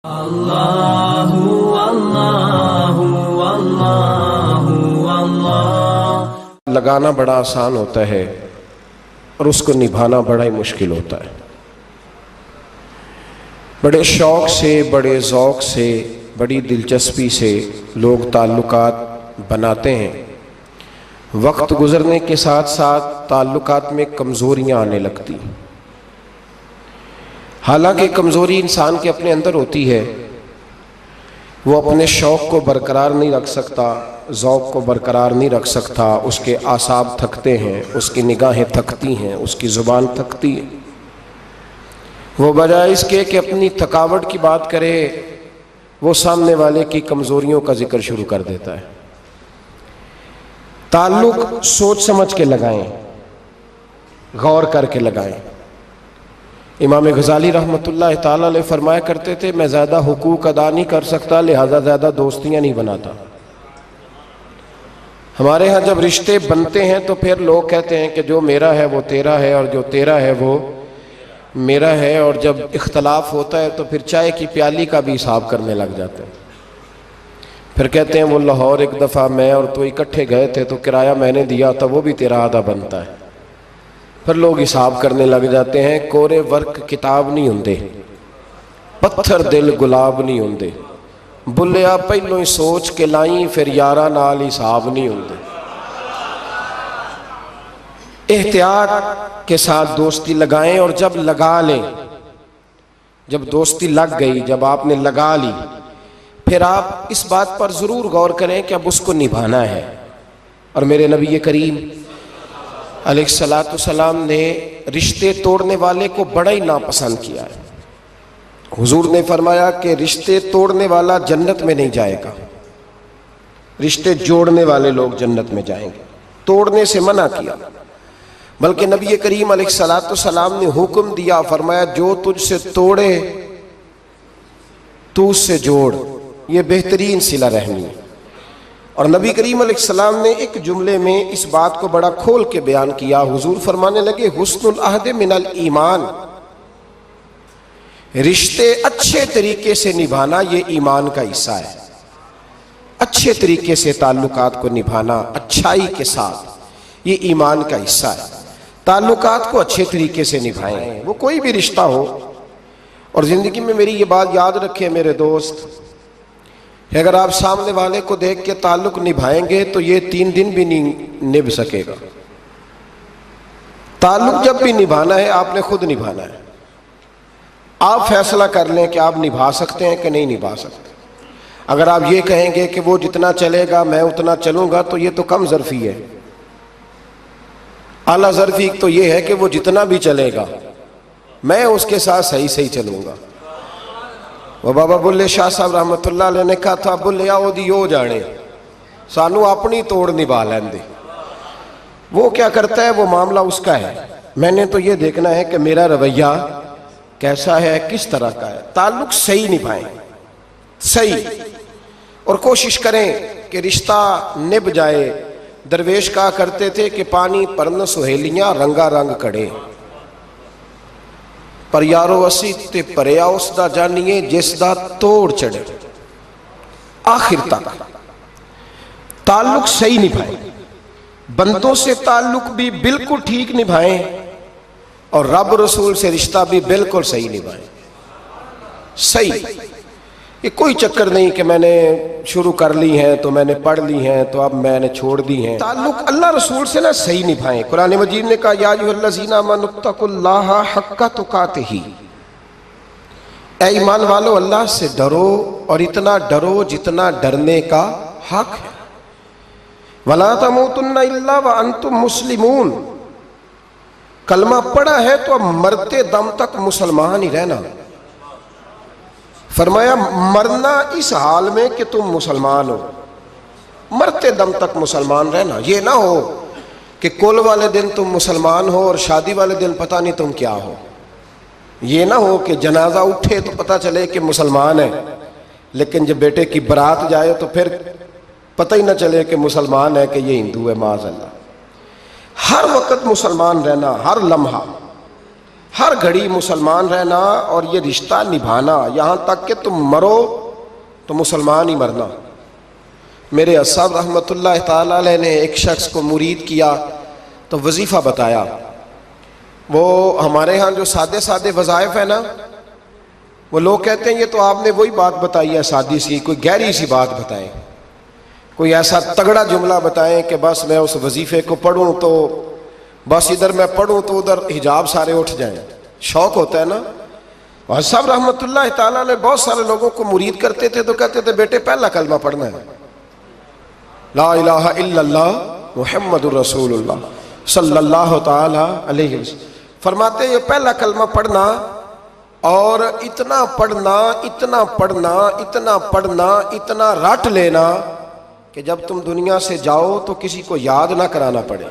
اللہ اللہ اللہ اللہ۔ لگانا بڑا آسان ہوتا ہے اور اس کو نبھانا بڑا ہی مشکل ہوتا ہے۔ بڑے شوق سے، بڑے ذوق سے، بڑی دلچسپی سے لوگ تعلقات بناتے ہیں۔ وقت گزرنے کے ساتھ ساتھ تعلقات میں کمزوریاں آنے لگتی ہیں۔ حالانکہ کمزوری انسان کے اپنے اندر ہوتی ہے، وہ اپنے شوق کو برقرار نہیں رکھ سکتا، ذوق کو برقرار نہیں رکھ سکتا، اس کے اعصاب تھکتے ہیں، اس کی نگاہیں تھکتی ہیں، اس کی زبان تھکتی ہے۔ وہ بجائے اس کے کہ اپنی تھکاوٹ کی بات کرے، وہ سامنے والے کی کمزوریوں کا ذکر شروع کر دیتا ہے۔ تعلق سوچ سمجھ کے لگائیں، غور کر کے لگائیں۔ امام غزالی رحمۃ اللہ تعالیٰ علیہ فرمایا کرتے تھے، میں زیادہ حقوق ادا نہیں کر سکتا، لہذا زیادہ دوستیاں نہیں بناتا۔ ہمارے ہاں جب رشتے بنتے ہیں تو پھر لوگ کہتے ہیں کہ جو میرا ہے وہ تیرا ہے اور جو تیرا ہے وہ میرا ہے، اور جب اختلاف ہوتا ہے تو پھر چائے کی پیالی کا بھی حساب کرنے لگ جاتے ہیں۔ پھر کہتے ہیں وہ لاہور ایک دفعہ میں اور تو اکٹھے گئے تھے تو کرایہ میں نے دیا تھا، وہ بھی تیرا آدھا بنتا ہے۔ پھر لوگ حساب کرنے لگ جاتے ہیں۔ کورے ورک کتاب نہیں ہوندے، پتھر دل گلاب نہیں ہوندے، بلیا پہلوں ہی سوچ کے لائیں، پھر یارہ نال حساب نہیں ہوندے۔ احتیاط کے ساتھ دوستی لگائیں، اور جب لگا لیں، جب دوستی لگ گئی، جب آپ نے لگا لی، پھر آپ اس بات پر ضرور غور کریں کہ اب اس کو نبھانا ہے۔ اور میرے نبی کریم علیہ الصلوۃ والسلام نے رشتے توڑنے والے کو بڑا ہی ناپسند کیا ہے۔ حضور نے فرمایا کہ رشتے توڑنے والا جنت میں نہیں جائے گا، رشتے جوڑنے والے لوگ جنت میں جائیں گے۔ توڑنے سے منع کیا، بلکہ نبی کریم علیہ الصلوۃ والسلام نے حکم دیا، فرمایا جو تجھ سے توڑے تو اس سے جوڑ، یہ بہترین صلہ رحمی ہے۔ اور نبی کریم علیہ السلام نے ایک جملے میں اس بات کو بڑا کھول کے بیان کیا۔ حضور فرمانے لگے، حسن العہد من الایمان، رشتے اچھے طریقے سے نبھانا یہ ایمان کا حصہ ہے۔ اچھے طریقے سے تعلقات کو نبھانا اچھائی کے ساتھ، یہ ایمان کا حصہ ہے۔ تعلقات کو اچھے طریقے سے نبھائیں، وہ کوئی بھی رشتہ ہو۔ اور زندگی میں میری یہ بات یاد رکھیں میرے دوست، اگر آپ سامنے والے کو دیکھ کے تعلق نبھائیں گے تو یہ 3 دن بھی نہیں نبھ سکے گا۔ تعلق جب بھی نبھانا ہے آپ نے خود نبھانا ہے۔ آپ فیصلہ کر لیں کہ آپ نبھا سکتے ہیں کہ نہیں نبھا سکتے۔ اگر آپ یہ کہیں گے کہ وہ جتنا چلے گا میں اتنا چلوں گا تو یہ تو کم ظرفی ہے۔ اعلیٰ ظرفی تو یہ ہے کہ وہ جتنا بھی چلے گا میں اس کے ساتھ صحیح چلوں گا۔ وہ بابا بلے شاہ صاحب رحمۃ اللہ علیہ نے کہا تھا، بلے آؤ دی ہو جانے، سانو اپنی توڑ نبھا لین دے۔ وہ کیا کرتا ہے وہ معاملہ اس کا ہے، میں نے تو یہ دیکھنا ہے کہ میرا رویہ کیسا ہے، کس طرح کا ہے۔ تعلق صحیح نبھائیں، صحیح، اور کوشش کریں کہ رشتہ نبھ جائے۔ درویش کہا کرتے تھے کہ پانی پرن سہیلیاں رنگا رنگ کڑے، پر یارو اسی تے پریا اس دا جانیے جس دا توڑ چڑھے۔ آخر تک تعلق صحیح نبھائیں، بندوں سے تعلق بھی بالکل ٹھیک نبھائیں، اور رب رسول سے رشتہ بھی بالکل صحیح نبھائیں۔ صحیح، یہ کوئی چکر نہیں کہ میں نے شروع کر لی ہیں تو میں نے پڑھ لی ہیں تو اب میں نے چھوڑ دی ہیں۔ تعلق اللہ رسول سے نہ صحیح نبھائیں۔ قرآن مجید نے کہا، یا ایھا الذین آمنوا اتقوا اللہ حق تقاتہ، اے ایمان والو اللہ سے ڈرو اور اتنا ڈرو جتنا ڈرنے کا حق ہے۔ ولا تموتن الا وانتم مسلمون، کلمہ پڑھا ہے تو اب مرتے دم تک مسلمان ہی رہنا۔ فرمایا مرنا اس حال میں کہ تم مسلمان ہو، مرتے دم تک مسلمان رہنا۔ یہ نہ ہو کہ کل والے دن تم مسلمان ہو اور شادی والے دن پتہ نہیں تم کیا ہو۔ یہ نہ ہو کہ جنازہ اٹھے تو پتہ چلے کہ مسلمان ہے، لیکن جب بیٹے کی برات جائے تو پھر پتہ ہی نہ چلے کہ مسلمان ہے کہ یہ ہندو ہے، معاذ اللہ۔ ہر وقت مسلمان رہنا، ہر لمحہ ہر گھڑی مسلمان رہنا اور یہ رشتہ نبھانا، یہاں تک کہ تم مرو تو مسلمان ہی مرنا۔ میرے اسد رحمۃ اللہ تعالی علیہ نے ایک شخص کو مرید کیا تو وظیفہ بتایا۔ وہ ہمارے ہاں جو سادے سادے وظائف ہیں نا، وہ لوگ کہتے ہیں یہ تو آپ نے وہی بات بتائی ہے سادی سی، کوئی گہری سی بات بتائیں، کوئی ایسا تگڑا جملہ بتائیں کہ بس میں اس وظیفے کو پڑھوں تو بس ادھر میں پڑھوں تو ادھر حجاب سارے اٹھ جائیں۔ شوق ہوتا ہے نا۔ اور صاحب رحمۃ اللہ تعالیٰ نے بہت سارے لوگوں کو مرید کرتے تھے تو کہتے تھے بیٹے پہلا کلمہ پڑھنا ہے، لا الہ الا اللہ محمد الرسول اللہ صلی اللہ تعالی علیہ وسلم۔ فرماتے یہ پہلا کلمہ پڑھنا اور اتنا پڑھنا اتنا پڑھنا اتنا پڑھنا اتنا رٹ لینا کہ جب تم دنیا سے جاؤ تو کسی کو یاد نہ کرانا پڑے،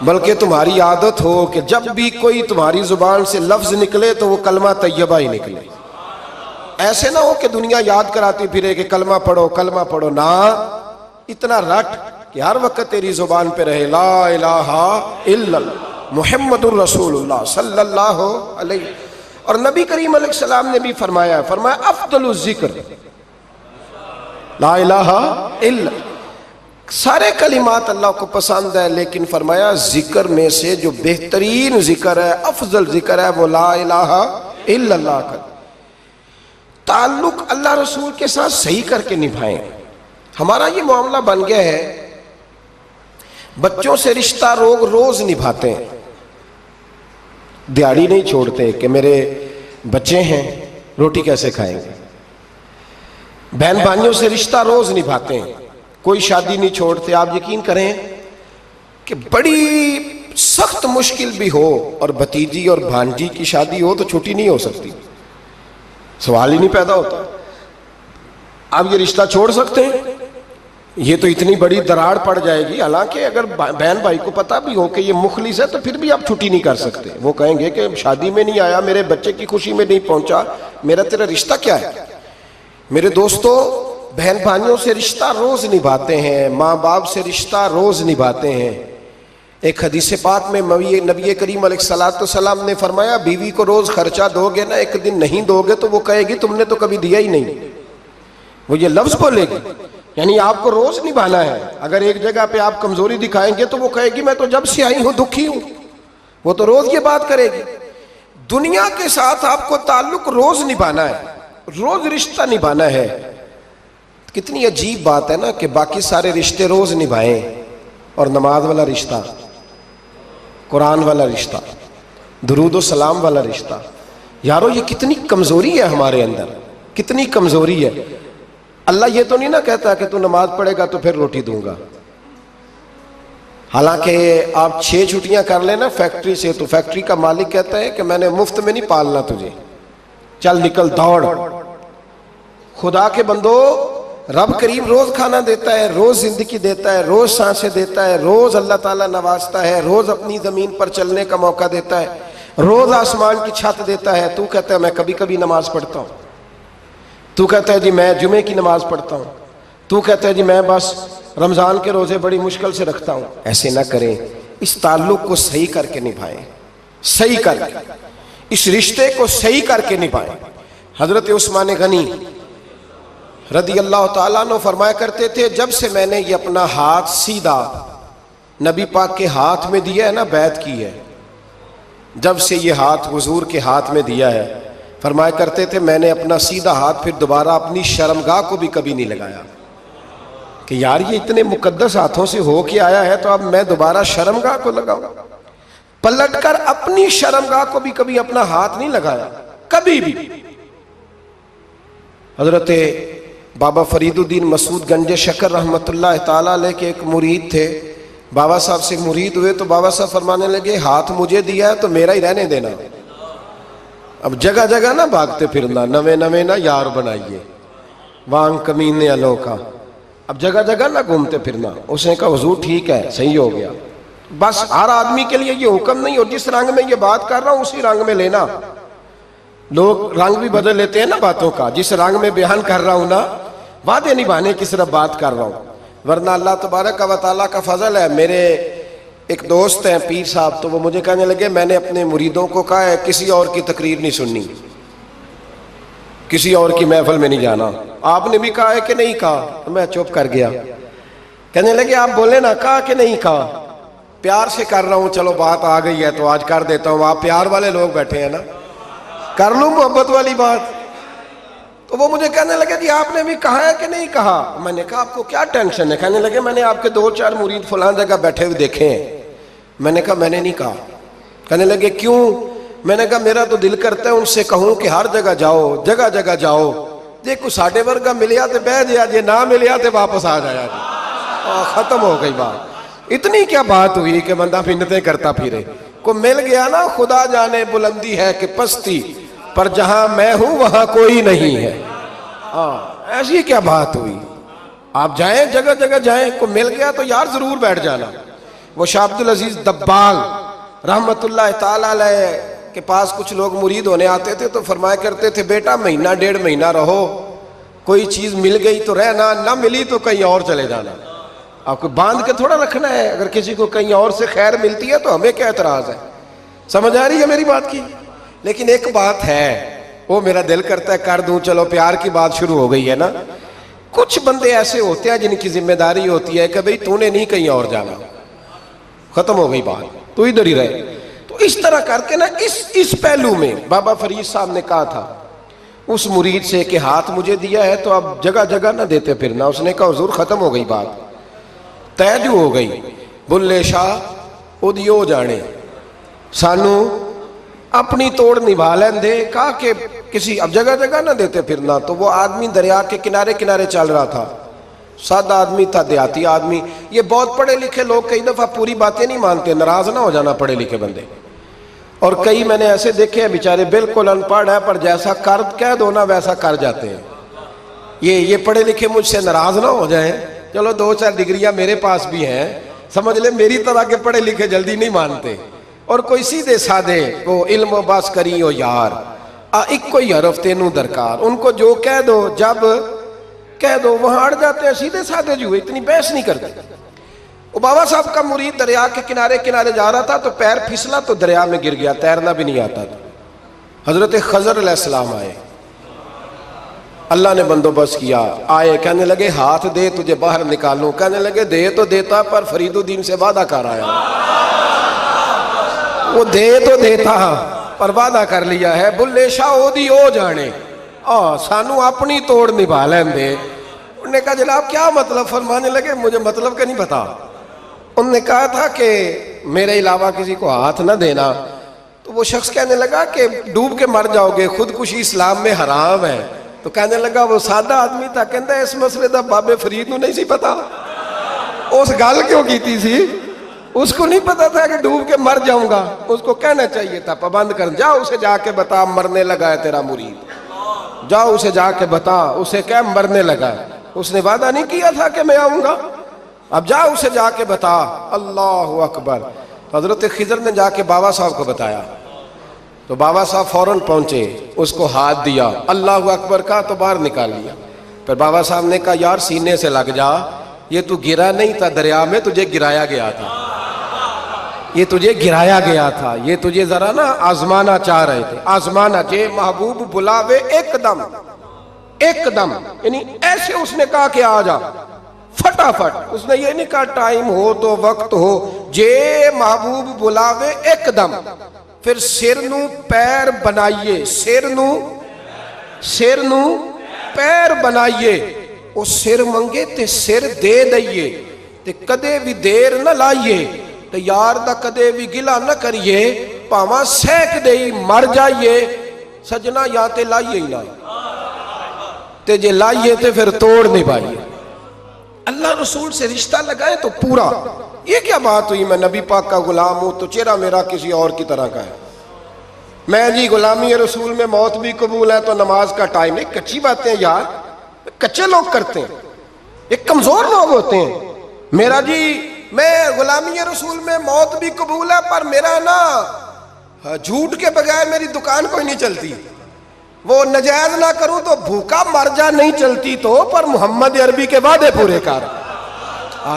بلکہ تمہاری عادت ہو کہ جب بھی کوئی تمہاری زبان سے لفظ نکلے تو وہ کلمہ طیبہ ہی نکلے۔ ایسے نہ ہو کہ دنیا یاد کراتی پھرے کہ کلمہ پڑھو نہ، اتنا رٹ کہ ہر وقت تیری زبان پہ رہے لا الہ الا اللہ محمد الرسول اللہ صلی اللہ علیہ۔ اور نبی کریم علیہ السلام نے بھی فرمایا افضل الذکر لا الہ الا، سارے کلمات اللہ کو پسند ہے لیکن فرمایا ذکر میں سے جو بہترین ذکر ہے، افضل ذکر ہے وہ لا الہ الا اللہ کا۔ تعلق اللہ رسول کے ساتھ صحیح کر کے نبھائیں۔ ہمارا یہ معاملہ بن گیا ہے، بچوں سے رشتہ روز نبھاتے ہیں، دیہڑی نہیں چھوڑتے کہ میرے بچے ہیں روٹی کیسے کھائیں گے۔ بہن بھائیوں سے رشتہ روز نبھاتے ہیں، کوئی شادی نہیں چھوڑتے۔ آپ یقین کریں کہ بڑی سخت مشکل بھی ہو اور بھتیجی اور بھانجی کی شادی ہو تو چھٹی نہیں ہو سکتی، سوال ہی نہیں پیدا ہوتا۔ آپ یہ رشتہ چھوڑ سکتے ہیں؟ یہ تو اتنی بڑی دراڑ پڑ جائے گی۔ حالانکہ اگر بہن بھائی کو پتا بھی ہو کہ یہ مخلص ہے تو پھر بھی آپ چھٹی نہیں کر سکتے۔ وہ کہیں گے کہ شادی میں نہیں آیا، میرے بچے کی خوشی میں نہیں پہنچا، میرا تیرا رشتہ کیا ہے؟ میرے دوستو، بہن بھائیوں سے رشتہ روز نبھاتے ہیں، ماں باپ سے رشتہ روز نبھاتے ہیں۔ ایک حدیث پاک میں نبی کریم علیہ الصلوۃ والسلام نے فرمایا بیوی کو روز خرچہ دو گے نا، ایک دن نہیں دو گے تو وہ کہے گی تم نے تو کبھی دیا ہی نہیں، وہ یہ لفظ بولے گی۔ یعنی آپ کو روز نبھانا ہے۔ اگر ایک جگہ پہ آپ کمزوری دکھائیں گے تو وہ کہے گی میں تو جب سے آئی ہوں دکھی ہوں، وہ تو روز یہ بات کرے گی۔ دنیا کے ساتھ آپ کو تعلق روز نبھانا ہے، روز رشتہ نبھانا ہے۔ کتنی عجیب بات ہے نا کہ باقی سارے رشتے روز نبھائیں اور نماز والا رشتہ، قرآن والا رشتہ، درود و سلام والا رشتہ، یارو یہ کتنی کمزوری ہے ہمارے اندر، کتنی کمزوری ہے۔ اللہ یہ تو نہیں نہ کہتا کہ تو نماز پڑھے گا تو پھر روٹی دوں گا۔ حالانکہ آپ 6 چھٹیاں کر لینا فیکٹری سے تو فیکٹری کا مالک کہتا ہے کہ میں نے مفت میں نہیں پالنا تجھے، چل نکل دوڑ۔ خدا کے بندو، رب کریم روز کھانا دیتا ہے، روز زندگی دیتا ہے، روز سانسیں دیتا ہے، روز اللہ تعالیٰ نوازتا ہے، روز اپنی زمین پر چلنے کا موقع دیتا ہے، روز آسمان کی چھت دیتا ہے۔ تو کہتا ہے میں کبھی کبھی نماز پڑھتا ہوں، تو کہتا ہے جی میں جمعے کی نماز پڑھتا ہوں، تو کہتا ہے جی میں بس رمضان کے روزے بڑی مشکل سے رکھتا ہوں۔ ایسے نہ کریں، اس تعلق کو صحیح کر کے نبھائیں، صحیح کر کے، اس رشتے کو صحیح کر کے نبھائیں۔ حضرت عثمان غنی رضی اللہ تعالیٰ عنہ فرمایا کرتے تھے جب سے میں نے یہ اپنا ہاتھ سیدھا نبی پاک کے ہاتھ میں دیا ہے نا، بیعت کی ہے، جب سے یہ ہاتھ حضور کے ہاتھ میں دیا ہے، فرمایا کرتے تھے میں نے اپنا سیدھا ہاتھ پھر دوبارہ اپنی شرمگاہ کو بھی کبھی نہیں لگایا کہ یار یہ اتنے مقدس ہاتھوں سے ہو کے آیا ہے تو اب میں دوبارہ شرمگاہ کو لگاؤں۔ پلٹ کر اپنی شرمگاہ کو بھی کبھی اپنا ہاتھ نہیں لگایا، کبھی بھی۔ حضرت بابا فرید الدین مسعود گنج شکر رحمۃ اللہ تعالیٰ علیہ کے ایک مرید تھے، بابا صاحب سے مرید ہوئے تو بابا صاحب فرمانے لگے ہاتھ مجھے دیا ہے تو میرا ہی رہنے دینا، اب جگہ جگہ نہ بھاگتے پھرنا، نوے نہ یار بنائیے وانگ کمینے الو کا، اب جگہ جگہ نہ گھومتے پھرنا۔ اس نے کہا حضور ٹھیک ہے، صحیح ہو گیا، بس ہر آدمی کے لیے یہ حکم نہیں، اور جس رنگ میں یہ بات کر رہا ہوں اسی رنگ میں لینا۔ لوگ رنگ بھی بدل لیتے ہیں نا باتوں کا، جس رنگ میں بیان کر رہا ہوں نا، وعدے نبھانے کی صرف بات کر رہا ہوں، ورنہ اللہ تبارک و تعالیٰ کا فضل ہے، میرے ایک دوست ہیں پیر صاحب، تو وہ مجھے کہنے لگے میں نے اپنے مریدوں کو کہا ہے کسی اور کی تقریر نہیں سننی، کسی اور کی محفل میں نہیں جانا۔ آپ نے بھی کہا ہے کہ نہیں کہا؟ تو میں چپ کر گیا۔ کہنے لگے آپ بولے نا، کہا کہ نہیں کہا؟ پیار سے کر رہا ہوں، چلو بات آ گئی ہے تو آج کر دیتا ہوں، آپ پیار والے لوگ بیٹھے ہیں نا، کر لوں محبت والی بات۔ تو وہ مجھے کہنے لگے جی آپ نے بھی کہا ہے کہ نہیں کہا؟ میں نے کہا آپ کو کیا ٹینشن ہے؟ کہنے لگے میں نے آپ کے 2-4 مرید فلاں جگہ بیٹھے ہوئے دیکھے ہیں۔ میں نے کہا میں نے نہیں کہا۔ کہنے لگے کیوں؟ میں نے کہا میرا تو دل کرتا ہے ان سے کہوں کہ ہر جگہ جاؤ، جگہ جگہ جاؤ، دیکھو ساڈے ورگا ملیا تو بہ جیا جی، نہ ملیا تو واپس آ جایا جی، ختم ہو گئی بات۔ اتنی کیا بات ہوئی کہ بندہ منتیں کرتا پھرے؟ کو مل گیا نا، خدا جانے بلندی ہے کہ پستی، پر جہاں میں ہوں وہاں کوئی نہیں ہے۔ ایسی کیا بات ہوئی؟ آپ جائیں جگہ جگہ جائیں، کو مل گیا تو یار ضرور بیٹھ جانا۔ وہ شاہ عبدالعزیز دباغ رحمت اللہ تعالی علیہ کے پاس کچھ لوگ مرید ہونے آتے تھے تو فرمایا کرتے تھے بیٹا 1-1.5 مہینہ رہو، کوئی چیز مل گئی تو رہنا، نہ ملی تو کہیں اور چلے جانا۔ آپ کو باندھ کے تھوڑا رکھنا ہے، اگر کسی کو کہیں اور سے خیر ملتی ہے تو ہمیں کیا اعتراض ہے؟ سمجھ آ رہی ہے میری بات کی؟ لیکن ایک بات ہے، وہ میرا دل کرتا ہے کر دوں، چلو پیار کی بات شروع ہو گئی ہے نا۔ کچھ بندے ایسے ہوتے ہیں جن کی ذمہ داری ہوتی ہے کہ بھئی تو نے نہیں کہیں اور جانا، ختم ہو گئی بات، تو ادھر ہی رہے۔ تو اس طرح کر کے نا اس پہلو میں بابا فرید صاحب نے کہا تھا اس مرید سے کہ ہاتھ مجھے دیا ہے تو اب جگہ جگہ نہ دیتے پھرنا۔ اس نے کہا حضور ختم ہو گئی بات، طے جو ہو گئی، بلے شاہ ادیو جانے، سانو اپنی توڑ نبھا لین دے۔ کہا کہ کسی اب جگہ جگہ نہ دیتے پھرنا۔ تو وہ آدمی دریا کے کنارے کنارے چل رہا تھا، سادہ آدمی تھا، دیہاتی آدمی۔ یہ بہت پڑھے لکھے لوگ کئی دفعہ پوری باتیں نہیں مانتے، ناراض نہ ہو جانا پڑھے لکھے بندے، اور کئی میں نے ایسے دیکھے ہیں بیچارے بالکل ان پڑھ ہے پر جیسا کر کہہ دو نا ویسا کر جاتے ہیں۔ یہ پڑھے لکھے مجھ سے ناراض نہ ہو جائیں، چلو 2-4 ڈگریاں میرے پاس بھی ہیں، سمجھ لیں میری طرح کے پڑھے لکھے جلدی نہیں مانتے، اور کوئی سیدھے سادے وہ علم و باس کری ہو یار، ایک کوئی حرف تینوں درکار، ان کو جو کہہ دو جب کہہ دو وہاں اڑ جاتے ہیں، سیدھے سادے جو اتنی بحث نہیں کرتے۔ وہ بابا صاحب کا مرید دریا کے کنارے کنارے جا رہا تھا تو پیر پھسلا تو دریا میں گر گیا، تیرنا بھی نہیں آتا تھا۔ حضرت خضر علیہ السلام آئے، اللہ نے بندوبست کیا، آئے، کہنے لگے ہاتھ دے تجھے باہر نکالوں۔ کہنے لگے دے تو دیتا پر فرید الدین سے وعدہ کر آیا، وہ دے تو دیتا پر وعدہ کر لیا ہے، بلے شاہ اودی او جانے، سانو اپنی توڑ نبھا لین دے۔ انہوں نے کہا جناب کیا مطلب؟ فرمانے لگے مجھے مطلب کا نہیں پتا۔ انہوں نے کہا تھا کہ میرے علاوہ کسی کو ہاتھ نہ دینا۔ تو وہ شخص کہنے لگا کہ ڈوب کے مر جاؤ گے، خودکشی اسلام میں حرام ہے۔ تو کہنے لگا وہ سادہ آدمی تھا، کہتا ہے اس مسئلے دا بابے فرید نو نہیں سی پتا، اس گل کیوں کیتی سی؟ اس کو نہیں پتا تھا کہ ڈوب کے مر جاؤں گا، اس کو کہنا چاہیے تھا پابند کر، جا اسے جا کے بتا مرنے لگا ہے تیرا مرید، جا اسے جا کے بتا، اسے کہہ مرنے لگا ہے، اس نے وعدہ نہیں کیا تھا کہ میں آؤں گا، اب جا اسے جا کے بتا۔ اللہ اکبر۔ حضرت خضر نے جا کے بابا صاحب کو بتایا تو بابا صاحب فوراً پہنچے، اس کو ہاتھ دیا، اللہ اکبر کہا تو باہر نکال لیا۔ پھر بابا صاحب نے کہا یار سینے سے لگ جا، یہ تو گرا نہیں تھا دریا میں، تجھے گرایا گیا تھا، یہ تجھے گرایا گیا تھا، یہ تجھے ذرا نا آزمانا چاہ رہے تھے، آزمانا جے محبوب بلاوے ایک دم، ایک دم، یعنی ایسے اس نے کہا کہ آ جا فٹافٹ، اس نے یہ نہیں کہا ٹائم ہو تو وقت ہو، جے محبوب بلاوے ایک دم۔ پھر سر نو پیر بنائیے، سر نو پیر بنائیے، وہ سر منگے تے سر دے دئیے، تے کدے بھی دیر نہ لائیے، تے یار دا کدے بھی گلا نہ کریے، پاواں سیک دئی مر جائیے، سجنا یا تے لائیے ہی نہ، تے جے لائیے تے پھر توڑ نہیں پائیے۔ اللہ رسول سے رشتہ لگائے تو پورا۔ یہ کیا بات ہوئی میں نبی پاک کا غلام ہوں تو چہرہ میرا کسی اور کی طرح کا ہے، میں جی غلامی رسول میں موت بھی قبول ہے تو نماز کا ٹائم نہیں، کچی باتیں یار، کچے لوگ کرتے ہیں، ایک کمزور لوگ ہوتے ہیں۔ میرا جی میں غلامی رسول میں موت بھی قبول ہے پر میرا نا جھوٹ کے بغیر میری دکان کوئی نہیں چلتی، وہ نجائز نہ کروں تو بھوکا مر جا نہیں چلتی تو، پر محمد عربی کے وعدے پورے کر۔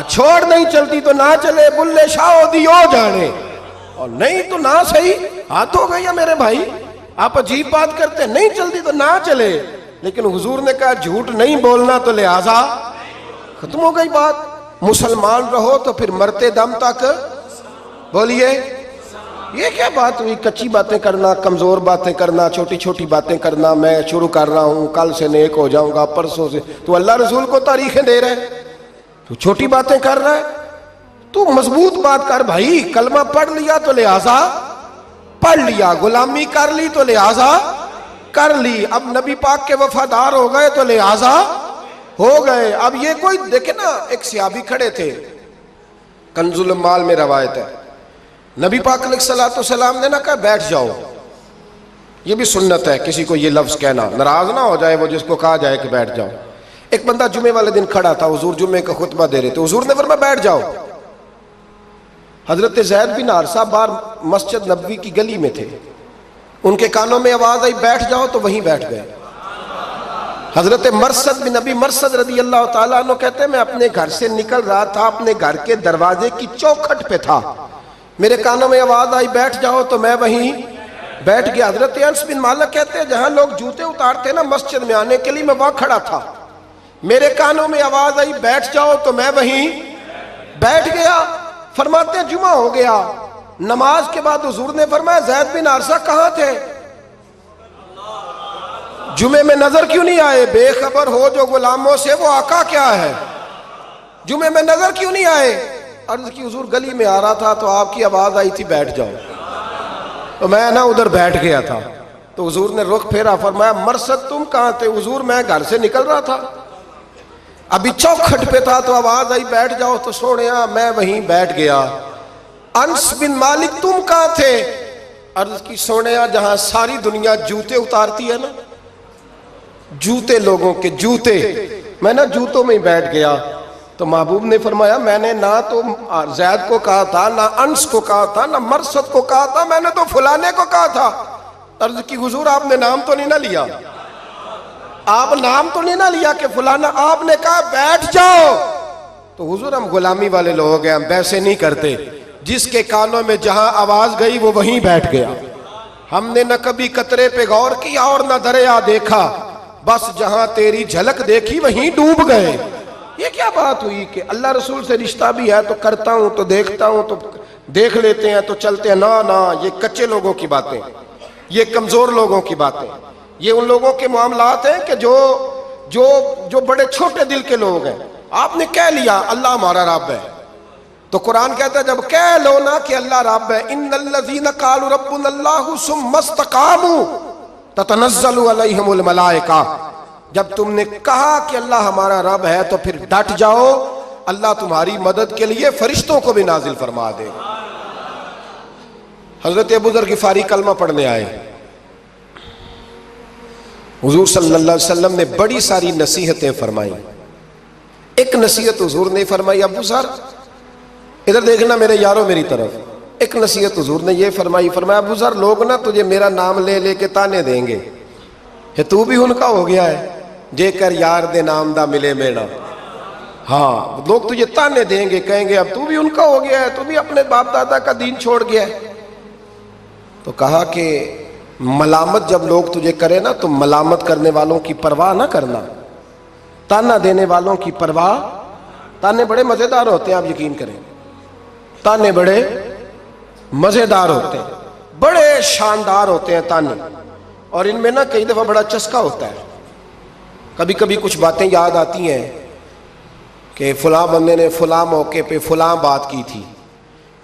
چھوڑ نہیں چلتی تو نہ چلے، بلے شاہ دیو جانے، اور نہیں تو نہ صحیح، ہاتھ ہو گئی ہے میرے بھائی، آپ عجیب بات کرتے ہیں، نہیں چلتی تو نہ چلے، لیکن حضور نے کہا جھوٹ نہیں بولنا تو لہذا ختم ہو گئی بات، مسلمان رہو تو پھر مرتے دم تک بولیے۔ یہ کیا بات ہوئی، کچی باتیں کرنا، کمزور باتیں کرنا، چھوٹی چھوٹی باتیں کرنا، میں شروع کر رہا ہوں، کل سے نیک ہو جاؤں گا، پرسوں سے، تو اللہ رسول کو تاریخیں دے رہے ہیں، تو چھوٹی باتیں کر رہا ہے، تو مضبوط بات کر بھائی، کلمہ پڑھ لیا تو لہذا پڑھ لیا، غلامی کر لی تو لہذا کر لی، اب نبی پاک کے وفادار ہو گئے تو لہذا ہو گئے۔ اب یہ کوئی دیکھے نا، ایک صحابی کھڑے تھے، کنز المال میں روایت ہے، نبی پاک علیہ السلام نے نہ کہا بیٹھ جاؤ، یہ بھی سنت ہے کسی کو یہ لفظ کہنا، ناراض نہ ہو جائے وہ جس کو کہا جائے کہ بیٹھ جاؤ۔ ایک بندہ جمعے والے دن کھڑا تھا، حضور جمعے کا خطبہ دے رہے تھے، حضور نے فرمایا بیٹھ جاؤ۔ حضرت زید بن حارثہ باہر مسجد نبوی کی گلی میں تھے، ان کے کانوں میں آواز آئی بیٹھ جاؤ تو وہیں بیٹھ گئے۔ حضرت مرثد بن نبی مرثد رضی اللہ تعالیٰ عنہ کہتے ہیں میں اپنے گھر سے نکل رہا تھا، اپنے گھر کے دروازے کی چوکھٹ پہ تھا، میرے کانوں میں آواز آئی بیٹھ جاؤ تو میں وہیں بیٹھ گیا۔ حضرت انس بن مالک کہتے ہیں جہاں لوگ جوتے اتارتے نا مسجد میں آنے کے لیے، میں وہاں کھڑا تھا، میرے کانوں میں آواز آئی بیٹھ جاؤ تو میں وہیں بیٹھ گیا۔ فرماتے ہیں جمعہ ہو گیا، نماز کے بعد حضور نے فرمایا زید بن حارثہ کہاں تھے، جمعے میں نظر کیوں نہیں آئے، بے خبر ہو جو غلاموں سے وہ آقا کیا ہے، جمعے میں نظر کیوں نہیں آئے؟ عرض کی حضور گلی میں آ رہا تھا تو آپ کی آواز آئی تھی بیٹھ جاؤ، تو میں نا ادھر بیٹھ گیا تھا، تو حضور نے رخ پھیرا، فرمایا مرثد تم کہاں تھے؟ حضور میں گھر سے نکل رہا تھا، ابھی چوکھٹ پہ تھا تو آواز آئی بیٹھ جاؤ تو سونیا میں وہیں بیٹھ گیا۔ انس بن مالک تم کہاں تھے؟ عرض کی سونیا جہاں ساری دنیا جوتے اتارتی ہے نا، جوتے لوگوں کے جوتے، میں نا جوتوں میں ہی بیٹھ گیا۔ تو محبوب نے فرمایا میں نے نہ تو زید کو کہا تھا، نہ انس کو کہا تھا، نہ مرثد کو کہا تھا، میں نے تو فلانے کو کہا تھا۔ عرض کی حضور آپ نے نام تو نہیں نہ لیا، آپ نام تو نہیں نہ لیا کہ فلانا، آپ نے کہا بیٹھ جاؤ۔ تو حضور ہم غلامی والے لوگ ہیں، ہم ویسے نہیں کرتے، جس کے کانوں میں جہاں آواز گئی وہ وہیں بیٹھ گیا، ہم نے نہ کبھی قطرے پہ غور کیا اور نہ دریا دیکھا، بس جہاں تیری جھلک دیکھی وہیں ڈوب گئے۔ یہ کیا بات ہوئی کہ اللہ رسول سے رشتہ بھی ہے تو کرتا ہوں تو دیکھتا ہوں تو دیکھ لیتے ہیں تو چلتے ہیں، نہ یہ کچے لوگوں کی باتیں، یہ کمزور لوگوں کی باتیں، یہ ان لوگوں کے معاملات ہیں کہ جو بڑے چھوٹے دل کے لوگ ہیں۔ آپ نے کہہ لیا اللہ ہمارا رب ہے، تو قرآن کہتا ہے جب کہہ لو نا کہ اللہ رب ہے، ان الذین قالوا ربنا اللہ ثم استقاموا تتنزل علیہم الملائکہ، جب تم نے کہا کہ اللہ ہمارا رب ہے تو پھر ڈٹ جاؤ، اللہ تمہاری مدد کے لیے فرشتوں کو بھی نازل فرما دے۔ حضرت ابو ذر غفاری کلمہ پڑھنے آئے، حضور صلی اللہ علیہ وسلم نے بڑی ساری نصیحتیں فرمائیں، ایک نصیحت حضور نے فرمائی، ابو ذر ادھر دیکھنا میرے یارو میری طرف، ایک نصیحت حضور نے یہ فرمائی، فرمایا ابو ذر لوگ نا تجھے میرا نام لے لے کے تانے دیں گے، تو بھی ان کا ہو گیا ہے، جے کر یار دے نام دا ملے میڑا، ہاں لوگ تجھے تانے دیں گے، کہیں گے اب تو بھی ان کا ہو گیا ہے، تو بھی اپنے باپ دادا کا دین چھوڑ گیا ہے۔ تو کہا کہ ملامت جب لوگ تجھے کرے نا تو ملامت کرنے والوں کی پرواہ نہ کرنا، تانا دینے والوں کی پرواہ، تانے بڑے مزیدار ہوتے ہیں، آپ یقین کریں، تانے بڑے مزیدار ہوتے ہیں، بڑے شاندار ہوتے ہیں تانے، اور ان میں نا کئی دفعہ بڑا چسکا ہوتا ہے، کبھی کبھی کچھ باتیں یاد آتی ہیں کہ فلاں بندے نے فلاں موقع پہ فلاں بات کی تھی،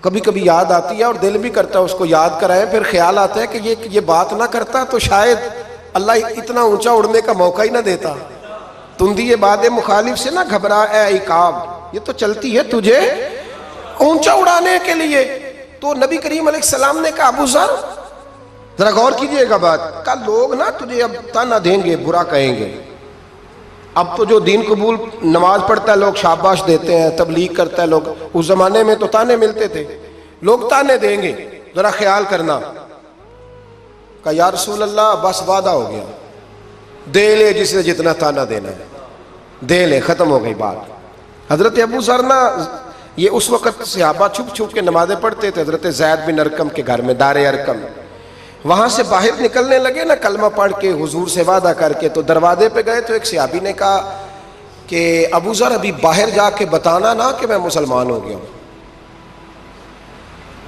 کبھی کبھی یاد آتی ہے اور دل بھی کرتا ہے اس کو یاد کرائیں، پھر خیال آتا ہے کہ یہ بات نہ کرتا تو شاید اللہ اتنا اونچا اڑنے کا موقع ہی نہ دیتا۔ تندی باد مخالف سے نہ گھبرا اے عقاب، یہ تو چلتی ہے تجھے اونچا اڑانے کے لیے۔ تو نبی کریم علیہ السلام نے کہا ابو ذر ذرا غور کیجئے گا بات، کہا لوگ نا تجھے اب تانا دیں گے، برا کہیں گے، اب تو جو دین قبول نماز پڑھتا ہے لوگ شاباش دیتے ہیں، تبلیغ کرتا ہے لوگ، اس زمانے میں تو تانے ملتے تھے، لوگ تانے دیں گے، ذرا خیال کرنا۔ کہا یا رسول اللہ بس وعدہ ہو گیا، دے لے جس نے جتنا تانا دینا ہے، دے لے، ختم ہو گئی بات۔ حضرت ابو ذر نا یہ اس وقت صحابہ چھپ چھپ کے نمازیں پڑھتے تھے حضرت زید بن ارقم کے گھر میں، دار ارقم. وہاں سے باہر نکلنے لگے نا کلمہ پڑھ کے حضور سے وعدہ کر کے، تو دروازے پہ گئے تو ایک صحابی نے کہا کہ ابو ذر ابھی باہر جا کے بتانا نا کہ میں مسلمان ہو گیا ہوں.